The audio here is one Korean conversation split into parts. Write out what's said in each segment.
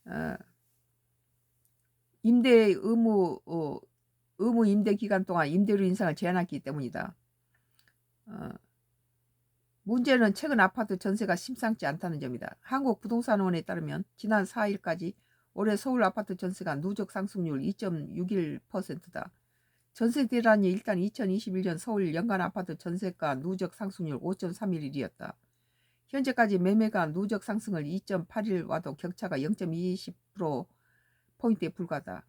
어, 임대 의무 임대 기간 동안 임대료 인상을 제한했기 때문이다. 문제는 최근 아파트 전세가 심상치 않다는 점이다. 한국부동산원에 따르면 지난 4일까지 올해 서울 아파트 전세가 누적 상승률 2.61%다. 전세 대란이 일단 2021년 서울 연간 아파트 전세가 누적 상승률 5.31이었다. 현재까지 매매가 누적 상승을 2.81 와도 격차가 0.20%포인트에 불과하다.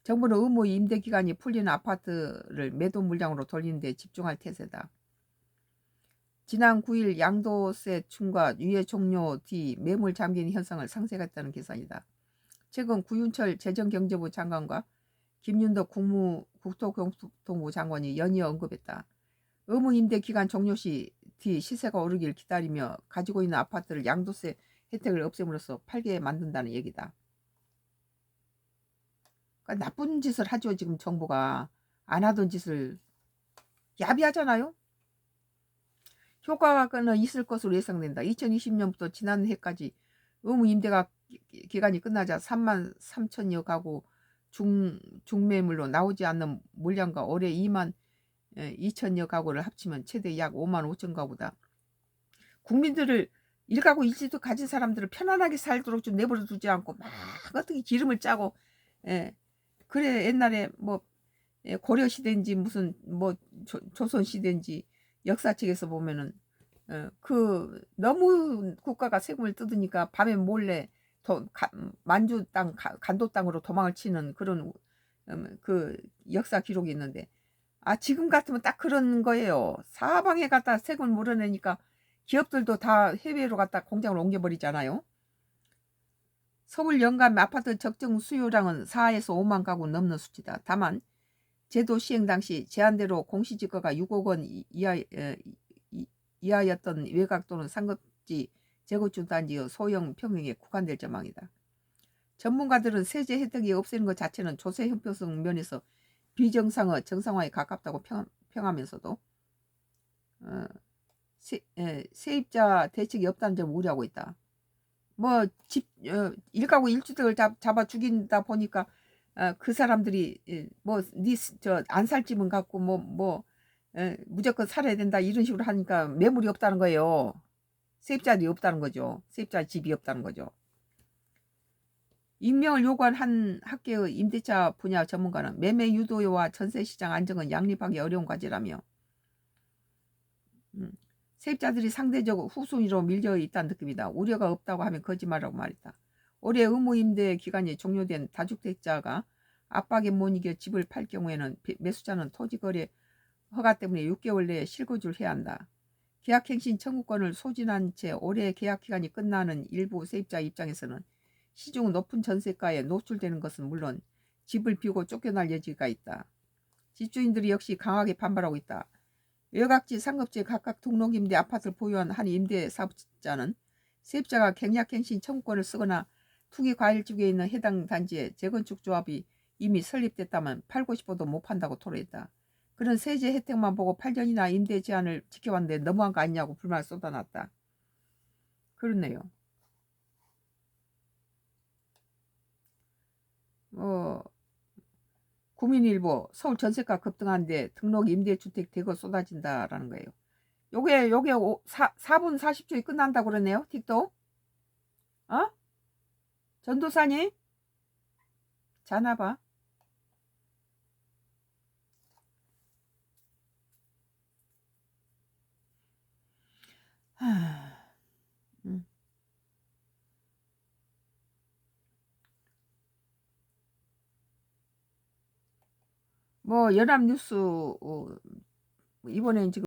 정부는 의무 임대 기간이 풀리는 아파트를 매도 물량으로 돌리는 데 집중할 태세다. 지난 9일 양도세 충과 유예 종료 뒤 매물 잠긴 현상을 상쇄했다는 계산이다. 최근 구윤철 재정경제부 장관과 김윤덕 국토교통부 장관이 연이어 언급했다. 의무 임대 기간 종료 시 뒤 시세가 오르길 기다리며 가지고 있는 아파트를 양도세 혜택을 없앰으로써 팔게 만든다는 얘기다. 그러니까 나쁜 짓을 하죠. 지금 정부가 안 하던 짓을 야비하잖아요. 효과가 있을 것으로 예상된다. 2020년부터 지난해까지 의무 임대가 기간이 끝나자 3만 3천여 가구 중매물로 나오지 않는 물량과 올해 2만 2천여 가구를 합치면 최대 약 5만 5천 가구다. 국민들을 일가구 일주도 가진 사람들을 편안하게 살도록 좀 내버려 두지 않고 막 어떻게 기름을 짜고 그래 옛날에 뭐 고려 시대인지 무슨 뭐 조선 시대인지 역사책에서 보면은 그 너무 국가가 세금을 뜯으니까 밤에 몰래 만주 땅 간도 땅으로 도망을 치는 그런 그 역사 기록이 있는데 지금 같으면 딱 그런 거예요. 사방에 갖다 세금을 물어내니까 기업들도 다 해외로 갖다 공장을 옮겨버리잖아요. 서울 연간 아파트 적정 수요량은 4에서 5만 가구 넘는 수치다. 다만 제도 시행 당시 제한대로 공시지가가 6억 원 이하였던 외곽 또는 상급지 재건축 단지의 소형 평형에 국한될 전망이다. 전문가들은 세제 혜택이 없애는 것 자체는 조세 형평성 면에서 비정상의 정상화에 가깝다고 평하면서도 세입자 대책이 없다는 점을 우려하고 있다. 뭐 일가구 일주택을 잡아 죽인다 보니까 그 사람들이 안 살 집은 갖고 무조건 살아야 된다 이런 식으로 하니까 매물이 없다는 거예요. 세입자들이 없다는 거죠. 세입자 집이 없다는 거죠. 임명을 요구한 한 학계의 임대차 분야 전문가는 매매 유도와 전세시장 안정은 양립하기 어려운 과제라며 세입자들이 상대적으로 후순위로 밀려 있다는 느낌이다. 우려가 없다고 하면 거짓말이라고 말했다. 올해 의무 임대 기간이 종료된 다주택자가 압박에 못 이겨 집을 팔 경우에는 매수자는 토지거래 허가 때문에 6개월 내에 실거주를 해야 한다. 계약갱신 청구권을 소진한 채 올해 계약기간이 끝나는 일부 세입자 입장에서는 시중 높은 전세가에 노출되는 것은 물론 집을 비우고 쫓겨날 여지가 있다. 집주인들이 역시 강하게 반발하고 있다. 외곽지 상급지에 각각 등록임대 아파트를 보유한 한 임대사업자는 세입자가 계약갱신 청구권을 쓰거나 투기과일지구에 있는 해당 단지에 재건축 조합이 이미 설립됐다면 팔고 싶어도 못 판다고 토로했다. 그런 세제 혜택만 보고 8년이나 임대 제한을 지켜왔는데 너무한 거 아니냐고 불만을 쏟아놨다. 그렇네요. 구민일보 서울 전세가 급등하는데 등록 임대주택 대거 쏟아진다라는 거예요. 요게 4분 40초에 끝난다고 그러네요. 틱톡. 어? 전도사님? 자나봐. 뭐 연합뉴스 이번엔 지금